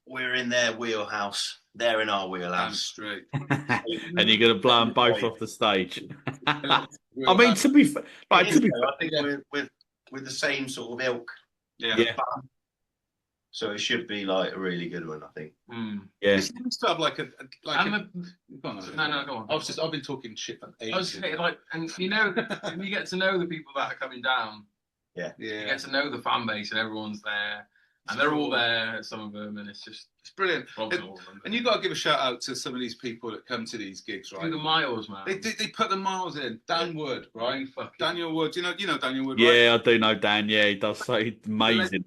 S3: We're in their wheelhouse. They're in our wheelhouse.
S2: Damn straight.
S1: And you're going to blow them both off the stage. I mean, to be fair,
S3: I think we're the same sort of ilk.
S2: Yeah.
S3: So it should be like a really good one, I think.
S1: Yeah.
S2: It seems to have like a.
S4: Go on.
S2: I've been talking shit for ages.
S4: I was saying, and you get to know the people that are coming down.
S3: Yeah.
S4: You get to know the fan base, and everyone's there, and they're all there. Some of them, and it's
S2: brilliant. And you've got to give a shout out to some of these people that come to these gigs, right?
S4: Do the miles, man.
S2: They put the miles in. Dan Wood, right? Daniel Wood. You know Daniel Wood,
S1: right?
S2: Yeah,
S1: I do know Dan. Yeah, he does so amazing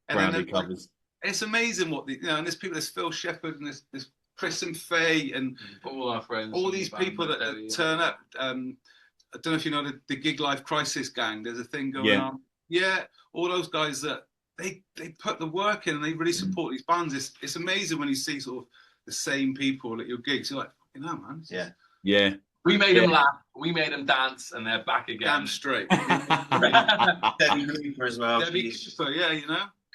S1: grounded covers.
S2: It's amazing what and there's people. There's Phil Shepherd and there's Chris and Faye and
S4: all our friends.
S2: All these people that turn up. I don't know if you know the Gig Life Crisis gang. There's a thing going on. Yeah, all those guys that they put the work in and they really support these bands. It's amazing when you see sort of the same people at your gigs. You're like, man.
S1: Yeah.
S4: We made them laugh. We made them dance, and they're back again.
S2: Damn straight.
S3: Debbie Cooper as well.
S2: Debbie Cooper,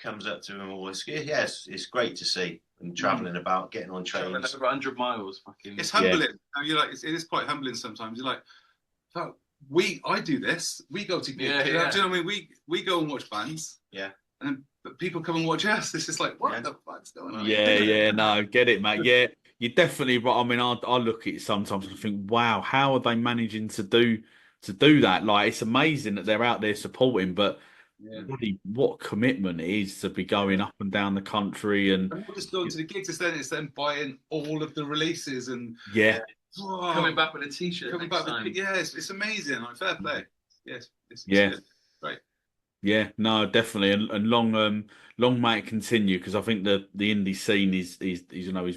S3: comes up to them all. It's great to see and travelling about, getting on trains.
S4: Over 100 miles.
S2: It's humbling. You're like, it is quite humbling sometimes. You're like, I do this. We go to gigs. Do you know what I mean? We go and watch bands.
S3: Yeah.
S2: But people come and watch us. It's just like, what the fuck's going on?
S1: Yeah, no, get it, mate. Yeah, you definitely. I mean, I look at it sometimes and think, wow, how are they managing to do that? Like, it's amazing that they're out there supporting, but really, what commitment it is to be going up and down the country and
S2: not just going to the gigs. It's then buying all of the releases and
S4: coming back with a t-shirt.
S2: It's amazing. Like, fair play. Yes, it's
S1: good.
S2: Right.
S1: Yeah, no, definitely, and long may it continue, because I think the indie scene is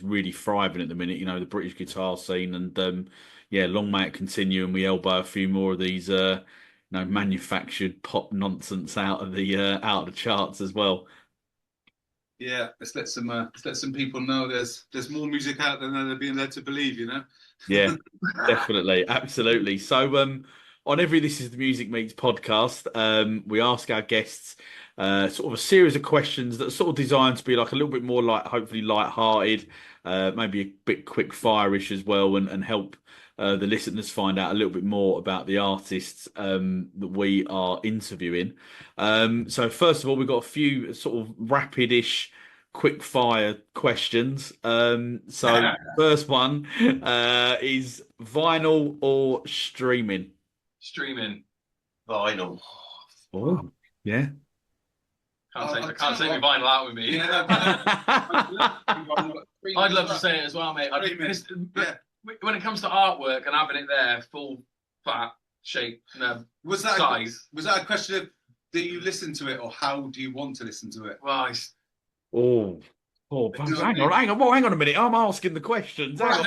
S1: really thriving at the minute. The British guitar scene, and long may it continue, and we elbow a few more of these manufactured pop nonsense out of the charts as well.
S2: Yeah, let's let some people know there's more music out there than they're being led to believe.
S1: Yeah, definitely, absolutely. So on every This Is the Music Meets podcast, we ask our guests sort of a series of questions that are sort of designed to be like a little bit more like, hopefully light-hearted, maybe a bit quick fire-ish as well, and help the listeners find out a little bit more about the artists that we are interviewing. So first of all, we've got a few sort of rapid-ish quick fire questions. So first one is vinyl or streaming?
S4: Streaming.
S3: Vinyl.
S1: Oh, yeah.
S4: I can't take my vinyl out with me. I'd love to say it as well, mate. When it comes to artwork and having it there, full, fat, shape, size.
S2: Was that a question of do you listen to it or how do you want to listen to it?
S4: Well,
S1: hang on a minute. I'm asking the questions.
S4: No.
S2: If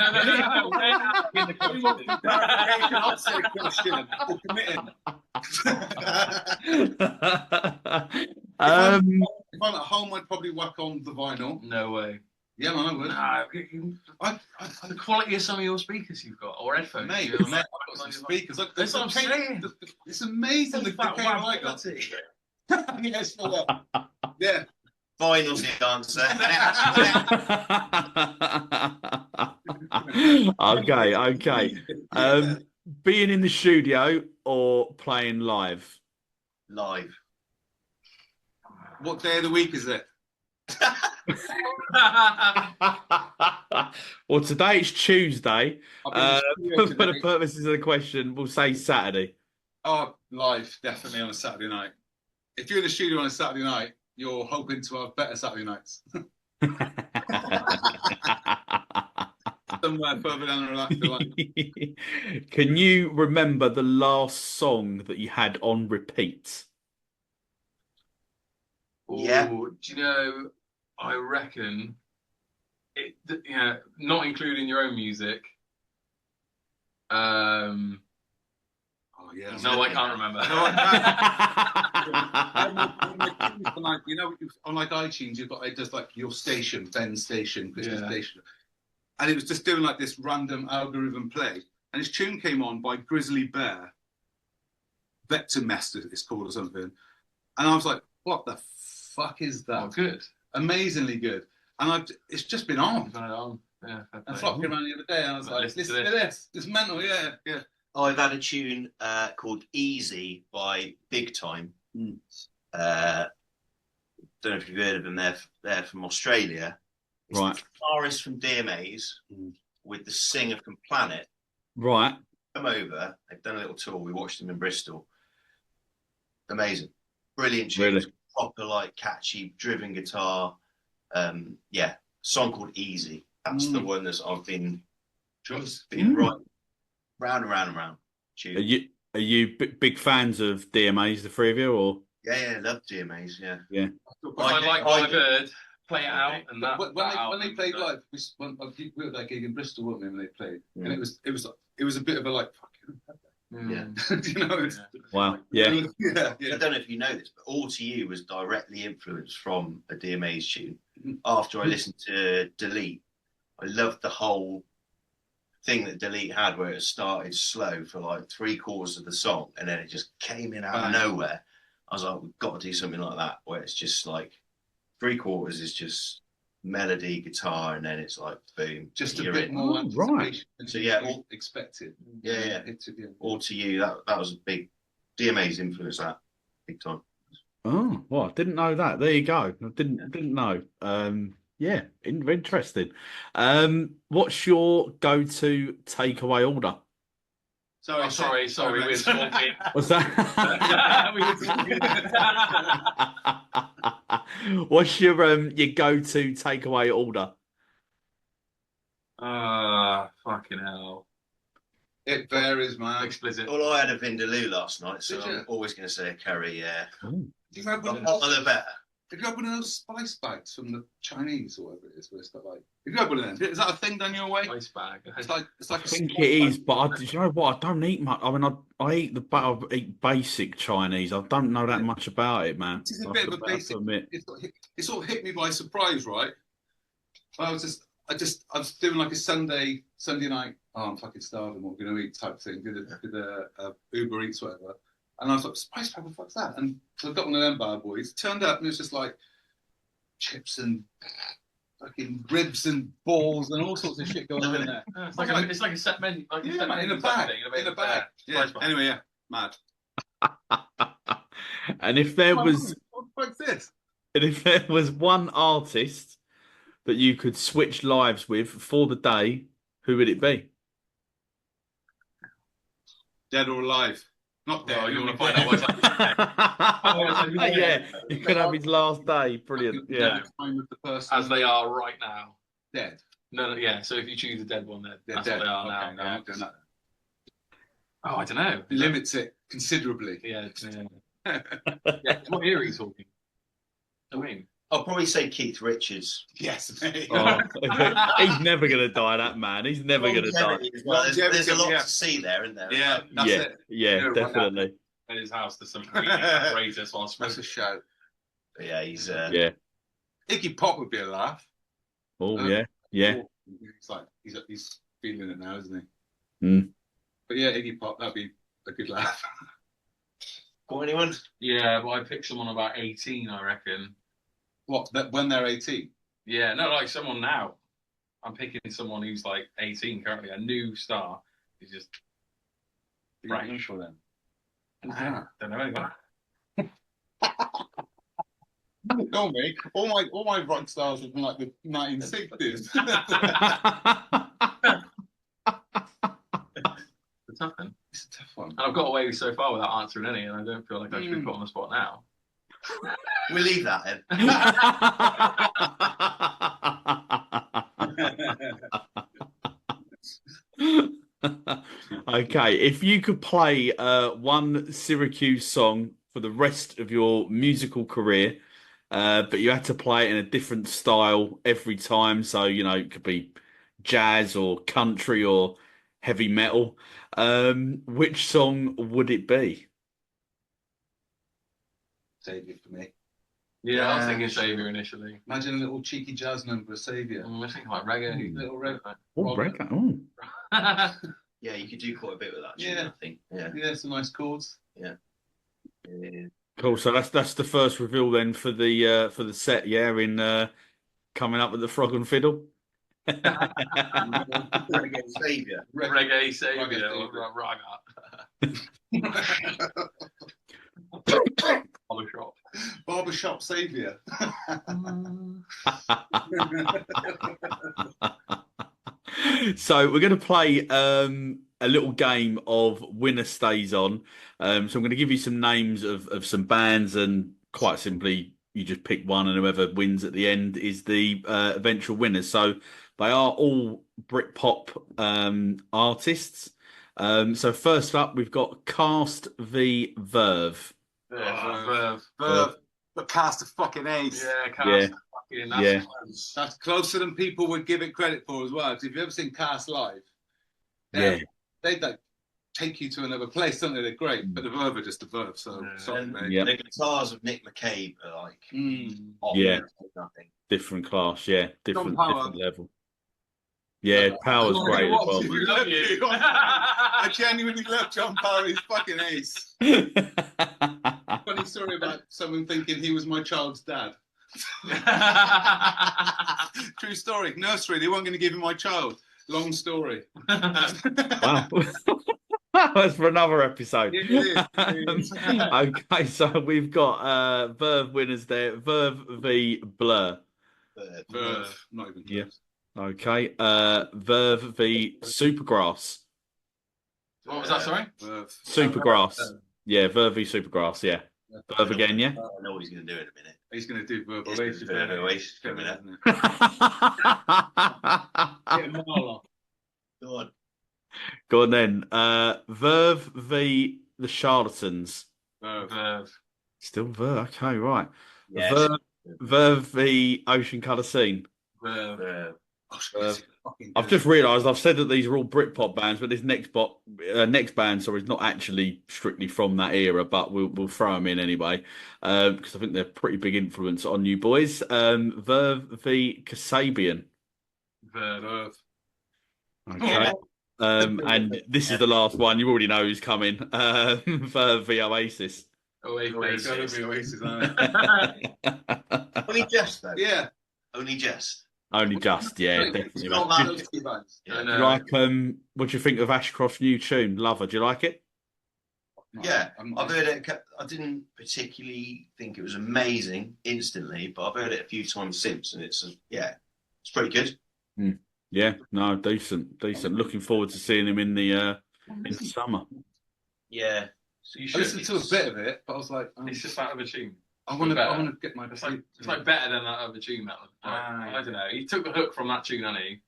S2: I'm at home, I'd probably whack on the vinyl.
S4: No way.
S2: Yeah, man, I would.
S4: The quality of some of your speakers you've got, or headphones.
S2: Mate, I've got some speakers.
S4: That's what I'm saying.
S2: It's amazing the came I got. Yes, yeah.
S3: Final's the answer.
S1: Okay. Being in the studio or playing live?
S3: Live.
S2: What day of the week is it?
S1: Well, today it's Tuesday.
S2: I've been in the studio
S1: For the
S2: today.
S1: purposes of the question, we'll say Saturday.
S2: Oh, live, definitely on a Saturday night. If you're in the studio on a Saturday night, you're hoping to have better Saturday nights. Somewhere further down the line.
S1: Can you remember the last song that you had on repeat?
S3: Yeah.
S4: Do you know, I reckon, not including your own music.
S2: Oh, yeah.
S4: No, I can't remember.
S2: You know, on like iTunes, you've got it does like your station, Ben's station, Christian station, and it was just doing like this random algorithm play, and his tune came on by Grizzly Bear, Vector Master it's called or something, and I was like, what the fuck is that?
S4: Oh, good,
S2: amazingly good, and it's just been on.
S4: Yeah,
S2: and flopping around the other day, and I was like, listen to this. It's mental, yeah.
S3: I've had a tune called Easy by Big Time. Don't know if you've heard of them. They're from Australia. It's
S1: right.
S3: The guitarist from DMA's with the singer from Planet.
S1: Right.
S3: Come over. They've done a little tour. We watched them in Bristol. Amazing. Brilliant tunes.
S1: Really?
S3: Proper, like, catchy, driven guitar. Song called Easy. That's the one that I've been right round and round and round.
S1: Are you big fans of DMAs, the three of you, or?
S3: Yeah, love DMAs. Yeah.
S4: I like what I've heard. Play it out, and that.
S2: When they played live, we were at that gig in Bristol, weren't we? When they played, and it was a bit of a like, fucking.
S3: Yeah.
S2: You know.
S1: Wow. Yeah.
S3: I don't know if you know this, but All to You was directly influenced from a DMA's tune. After I listened to Delete, I loved the whole thing that Delete had, where it started slow for like 3/4 of the song, and then it just came in out of nowhere. I was like, we've got to do something like that, where it's just like 3/4 is just melody, guitar, and then it's like boom,
S2: just a bit more
S1: right.
S2: So all expected.
S3: Yeah. All to You. That was a big DMA's influence. That big time.
S1: Oh, well, I didn't know that. There you go. I didn't know. Interesting. What's your go-to takeaway order?
S4: Sorry. We were talking.
S1: What's that? What's your go-to takeaway order?
S4: Fucking hell.
S2: It varies, man.
S4: Explicit.
S3: Well, I had a Vindaloo last night, so I'm always going to say a curry. Yeah.
S2: Do you have one
S3: The hotter, the better.
S2: Have you had one of those spice bags from the Chinese or whatever it is, where it's got like? Have you had one of them? Is that a thing down your way?
S4: Spice bag.
S2: It's like.
S1: I think it is, but do you know what? I don't eat much. I mean, I eat I eat basic Chinese. I don't know that much about it, man.
S2: It's a bit of a basic. It sort of hit me by surprise, right? I was doing like a Sunday night. Oh, I'm fucking starving. What we're gonna eat? Type thing. Did a Uber Eats, whatever. And I was like, spice bag, what the fuck's that? And so I got one of them bad boys. Turned up and it was just like chips and fucking ribs and balls and all sorts of shit going on in there.
S4: It's like a set menu. Like
S2: in a bag. In a bag. Yeah. Anyway, yeah, mad.
S1: And if there was,
S2: what the fuck's this?
S1: And if there was one artist that you could switch lives with for the day, who would it be?
S2: Dead or alive? Not dead.
S4: You want to find out what's like?
S1: Yeah, you could have his last day. Brilliant. Yeah.
S2: With the person
S4: as they are right now.
S2: Dead.
S4: No. Yeah. So if you choose a dead one, that's
S2: dead.
S4: What they are now.
S2: No, I'm not doing that.
S4: Oh, I don't know.
S2: It limits it considerably.
S4: Yeah. What era are you talking? I mean,
S3: I'll probably say Keith Richards.
S2: Yes, mate.
S1: Oh, he's never going to die, that man. He's never going to die.
S3: Well, there's a lot to see there, isn't there?
S2: Yeah, that's it.
S1: Yeah, definitely.
S4: At his house, there's some really outrageous while
S2: That's a shout.
S3: But yeah, he's
S2: Iggy Pop would be a laugh.
S1: Oh yeah.
S2: He's feeling it now, isn't he?
S1: Mm.
S2: But yeah, Iggy Pop, that'd be a good laugh.
S3: Got anyone?
S4: Yeah, but I picked someone about 18, I reckon.
S2: What? When they're 18?
S4: Yeah, no, like someone now. I'm picking someone who's like 18 currently, a new star. He's just fresh.
S2: For them.
S4: I don't know anyone.
S2: No, mate. All my rock stars are from like the 1960s.
S4: It's a tough one.
S2: It's a tough one.
S4: And I've got away so far without answering any, and I don't feel like I should be put on the spot now.
S3: We'll leave that then.
S1: Okay, if you could play one Syracuse song for the rest of your musical career, but you had to play it in a different style every time, so it could be jazz or country or heavy metal, which song would it be?
S2: Saviour for me.
S4: Yeah, I was thinking Saviour initially.
S2: Imagine a little cheeky jazz number of Saviour.
S4: I was thinking like reggae.
S2: Little reggae.
S1: Oh, reggae. Oh.
S3: Yeah, you could do quite a bit with that.
S2: Yeah.
S3: I think. Yeah.
S2: Yeah, some nice chords.
S3: Yeah.
S1: Cool. So that's the first reveal then for the set. Yeah, in coming up with the Frog and Fiddle.
S3: Reggae Saviour.
S4: Reggae Saviour or raga.
S2: Barbershop Saviour.
S1: So we're going to play a little game of winner stays on. So I'm going to give you some names of some bands, and quite simply, you just pick one, and whoever wins at the end is the eventual winner. So they are all Britpop artists. So first up, we've got Cast v Verve.
S4: Verve.
S2: But Cast a fucking ace.
S4: Yeah, Cast.
S1: Yeah.
S4: Yeah.
S2: That's closer than people would give it credit for as well. Because if you've ever seen Cast live,
S1: Yeah.
S2: They like take you to another place, don't they? They're great, but the Verve are just the Verve. So sorry, mate.
S1: Yeah.
S3: The guitars of Nick McCabe are like
S1: Yeah.
S3: nothing.
S1: Different class, yeah. Different
S2: Power.
S1: level. Yeah, Power's great as well.
S4: We love you.
S2: I genuinely love John Power. He's fucking ace. Funny story about someone thinking he was my child's dad. True story. Nursery, they weren't going to give him my child. Long story.
S1: Wow. That's for another episode.
S2: It is.
S1: Okay, so we've got Verve winners there. Verve v Blur.
S2: Verve. Not even close.
S1: Yeah. Okay. Verve v Supergrass.
S4: What was that, sorry?
S2: Verve.
S1: Supergrass. Yeah, Verve v Supergrass, yeah. Verve again, yeah?
S3: I know what he's going to do in a minute.
S2: He's going to do Verve
S3: He's
S2: Oasis.
S3: gonna do Verve Oasis in a minute. Go on.
S1: Go on then. Verve v the Charlatans.
S2: Verve.
S1: Still Verve. Okay, right.
S3: Yes.
S1: Verve v Ocean Colour Scene.
S2: Verve.
S1: I've just realised I've said that these are all Britpop bands, but this next band, sorry, is not actually strictly from that era, but we'll throw them in anyway because I think they're a pretty big influence on you boys. Verve v Kasabian.
S2: Verve.
S1: Okay. And this is the last one. You already know who's coming. Verve v Oasis.
S2: It's got to be Oasis, isn't it?
S3: Only just, though.
S2: Yeah.
S3: Only just.
S1: Only just, yeah, definitely.
S2: It's not that those two bands.
S1: Do you like what do you think of Ashcroft's new tune, Lover? Do you like it?
S3: Yeah, I've heard it. I didn't particularly think it was amazing instantly, but I've heard it a few times since, and it's pretty good.
S1: Yeah, no, decent. Looking forward to seeing him in the summer.
S3: Yeah,
S4: So you
S2: I
S4: should.
S2: listened to a bit of it, but I was like,
S4: It's just that other tune.
S2: I want to get my.
S4: It's like better than that other tune. That I don't know. He took the hook from that tune, hasn't he?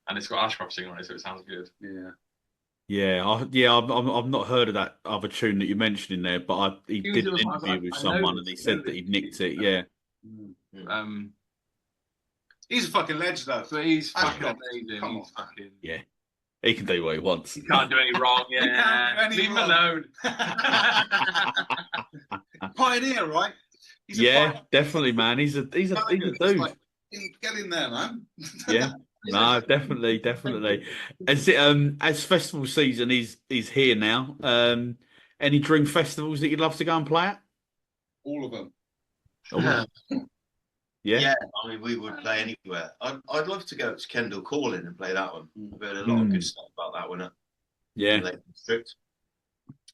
S4: And it's got Ashcroft singing on it, so it sounds good.
S2: Yeah.
S1: I've not heard of that other tune that you mentioned in there, but he did an interview with someone and he said that he nicked it. Yeah.
S2: He's a fucking legend, though.
S4: But he's fucking
S2: Ashcroft.
S4: amazing.
S2: Come
S4: He's fucking.
S1: Yeah. He can do what he wants.
S4: He can't do any wrong. Yeah. Leave him alone.
S2: Pioneer, right? He's a pioneer.
S1: Definitely, man. He's a dude.
S2: Like, get in there, man.
S1: Yeah. No, definitely. As festival season is here now, Any dream festivals that you'd love to go and play at?
S2: All of them.
S1: Yeah.
S3: Yeah, I mean, we would play anywhere. I'd love to go to Kendall Calling and play that one. I've heard a lot of good stuff about that one.
S1: Yeah.
S3: District.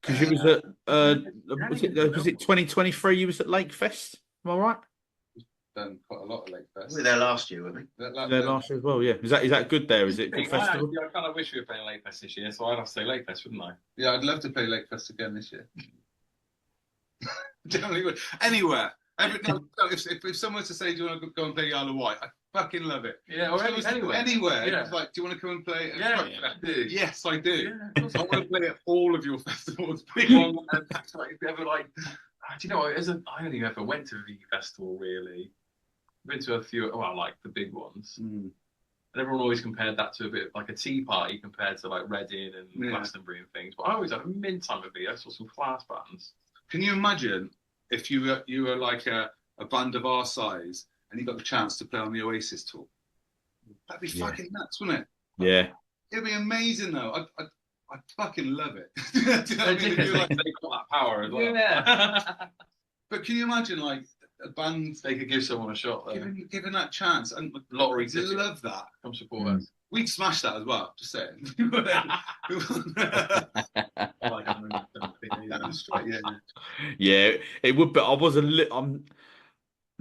S1: Because you was at was it 2023? You was at Lake Fest. Am I right?
S2: Done quite a lot of Lake Fest.
S3: We were there last year, weren't we?
S1: There last year as well. Yeah. Is that good there? Is it a good festival?
S4: I kind of wish we were playing Lake Fest this year, so I'd have to say Lake Fest, wouldn't I?
S2: Yeah, I'd love to play Lake Fest again this year. Definitely would. Anywhere. If someone was to say, "Do you want to go and play the Isle of Wight?" I fucking love it.
S4: Yeah, or anywhere.
S2: Anywhere.
S4: Yeah.
S2: It's like, do you want to come and play?
S4: Yeah, I do.
S2: Yes, I do.
S4: Yeah,
S2: I want to play at all of your festivals.
S4: Big one. And like, if you ever like, do you know what? I only ever went to the festival really. I've been to a few, well, like the big ones. And everyone always compared that to a bit like a tea party compared to like Reading and Glastonbury and things. But I always had a mint time of it. I saw some class bands.
S2: Can you imagine if you were like a band of our size and you got the chance to play on the Oasis tour? That'd be fucking nuts, wouldn't it?
S1: Yeah.
S2: It'd be amazing though. I'd fucking love it.
S4: They've got that power as well.
S2: Yeah. But can you imagine like a band
S4: they could give someone a shot though.
S2: Given that chance and
S4: lottery ticket.
S2: Love that.
S4: Come support us.
S2: We'd smash that as well, just saying.
S1: Yeah, it would, but I'm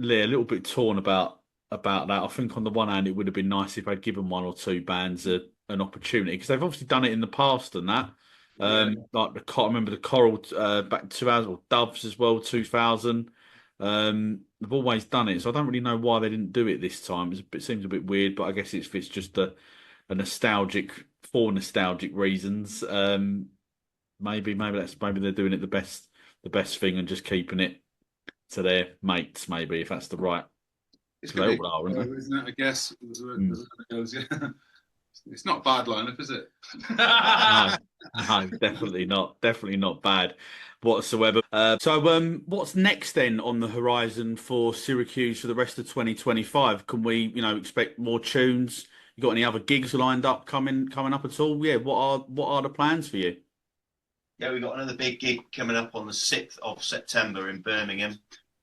S1: a little bit torn about that. I think on the one hand, it would have been nice if I'd given one or two bands an opportunity because they've obviously done it in the past and that. Like I can't remember the Coral back 2000 or Doves as well 2000. They've always done it, so I don't really know why they didn't do it this time. It seems a bit weird, but I guess it's just a nostalgic reasons. Maybe they're doing it the best thing and just keeping it to their mates. Maybe if that's the right.
S2: It's all are, isn't it? I guess it's not a bad lineup, is it?
S1: No, definitely not. Definitely not bad whatsoever. So, what's next then on the horizon for Syracuse for the rest of 2025? Can we, expect more tunes? You got any other gigs lined up coming up at all? Yeah. What are the plans for you?
S3: Yeah, we've got another big gig coming up on the 6th of September in Birmingham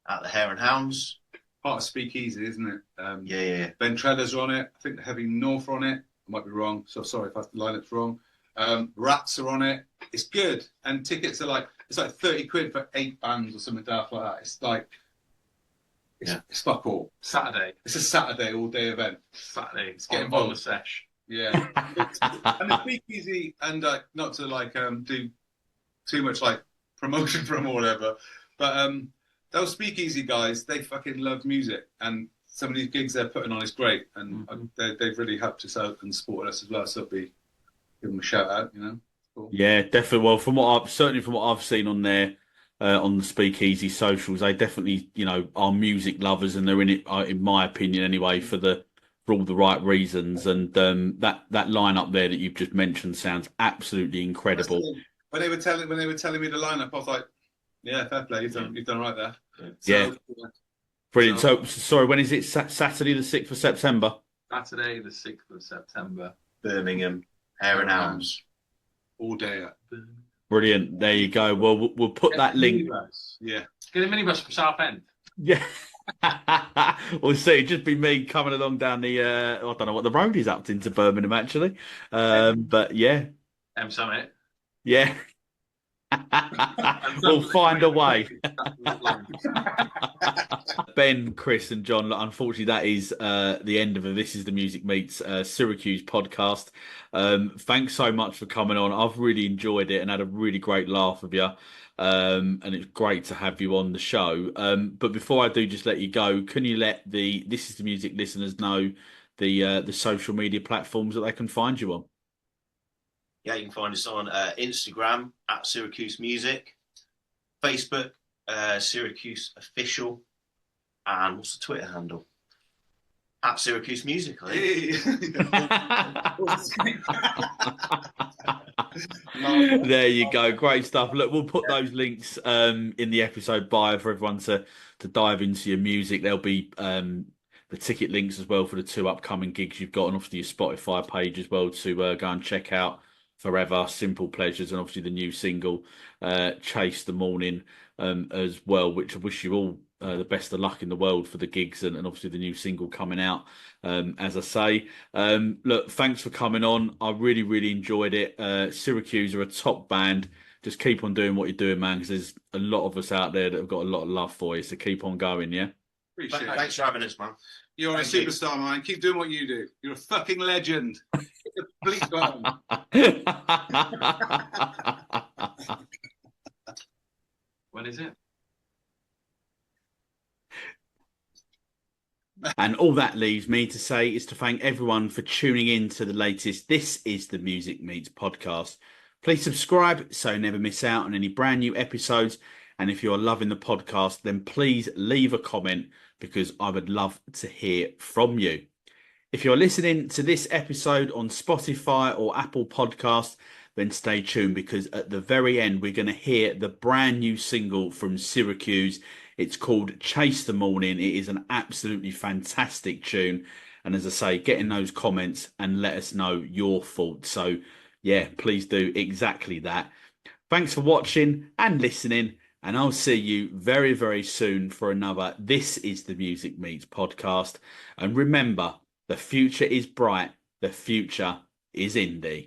S3: at the Hare and Hounds.
S2: Part of Speakeasy, isn't it?
S3: Yeah.
S2: Ben Treader's are on it. I think the Heavy North are on it. I might be wrong, so sorry if the lineup's wrong. Rats are on it. It's good, and tickets are it's like 30 quid for 8 bands or something daft like that. It's like it's fuck all.
S4: Saturday.
S2: It's a Saturday all day event.
S4: Saturday. It's getting on the sesh.
S2: Yeah, and the Speakeasy, and not to do too much promotion for them or whatever, but those Speakeasy guys, they fucking love music, and some of these gigs they're putting on is great, and they've really helped us out and supported us as well. So give them a shout out, Cool.
S1: Yeah, definitely. Well, from what I've seen on there, on the Speakeasy socials, they definitely, are music lovers, and they're in it, in my opinion, anyway, for all the right reasons. And that lineup there that you've just mentioned sounds absolutely incredible.
S2: When they were telling me the lineup, I was like, yeah, fair play, you've done right there.
S1: Yeah. Brilliant. So, sorry, when is it? Saturday, the 6th of September?
S4: Saturday, the 6th of September.
S3: Birmingham, Hare and Hounds.
S2: All day.
S1: Brilliant. There you go. Well, we'll put that link.
S4: Minibus.
S2: Yeah.
S4: Get a minibus from Southend.
S1: Yeah. We'll see. It'd just be me coming along down the, I don't know what the road is up into Birmingham, actually. But yeah.
S4: Summit.
S1: Yeah. We'll find a way. Ben, Chris, and John, unfortunately, that is the end of This Is the Music Meets Syracuse podcast. Thanks so much for coming on. I've really enjoyed it and had a really great laugh with you. And it's great to have you on the show. But before I do just let you go, can you let the This Is the Music listeners know the social media platforms that they can find you on?
S3: Yeah, you can find us on Instagram at Syracuse Music, Facebook, Syracuse Official, and what's the Twitter handle? At Syracuse Music, I think.
S1: There you go. Great stuff. Look, we'll put those links in the episode bio for everyone to dive into your music. There'll be the ticket links as well for the 2 upcoming gigs you've got, and obviously your Spotify page as well to go and check out Forever, Simple Pleasures, and obviously the new single, Chase the Morning, as well, which I wish you all the best of luck in the world for the gigs and obviously the new single coming out, as I say. Look, thanks for coming on. I really, really enjoyed it. Syracuse are a top band. Just keep on doing what you're doing, man, because there's a lot of us out there that have got a lot of love for you, so keep on going, yeah?
S2: Appreciate it.
S3: Thanks for having us, man.
S2: You're a superstar, man. Keep doing what you do. You're a fucking legend. Please go on.
S4: When is it?
S1: And all that leaves me to say is to thank everyone for tuning in to the latest This Is The Music Meets podcast. Please subscribe so you never miss out on any brand new episodes. And if you're loving the podcast, then please leave a comment because I would love to hear from you. If you're listening to this episode on Spotify or Apple Podcasts, then stay tuned because at the very end, we're going to hear the brand new single from Syracuse. It's called Chase the Morning. It is an absolutely fantastic tune. And as I say, get in those comments and let us know your thoughts. So yeah, please do exactly that. Thanks for watching and listening. And I'll see you very, very soon for another This Is The Music Meets podcast. And remember, the future is bright. The future is indie.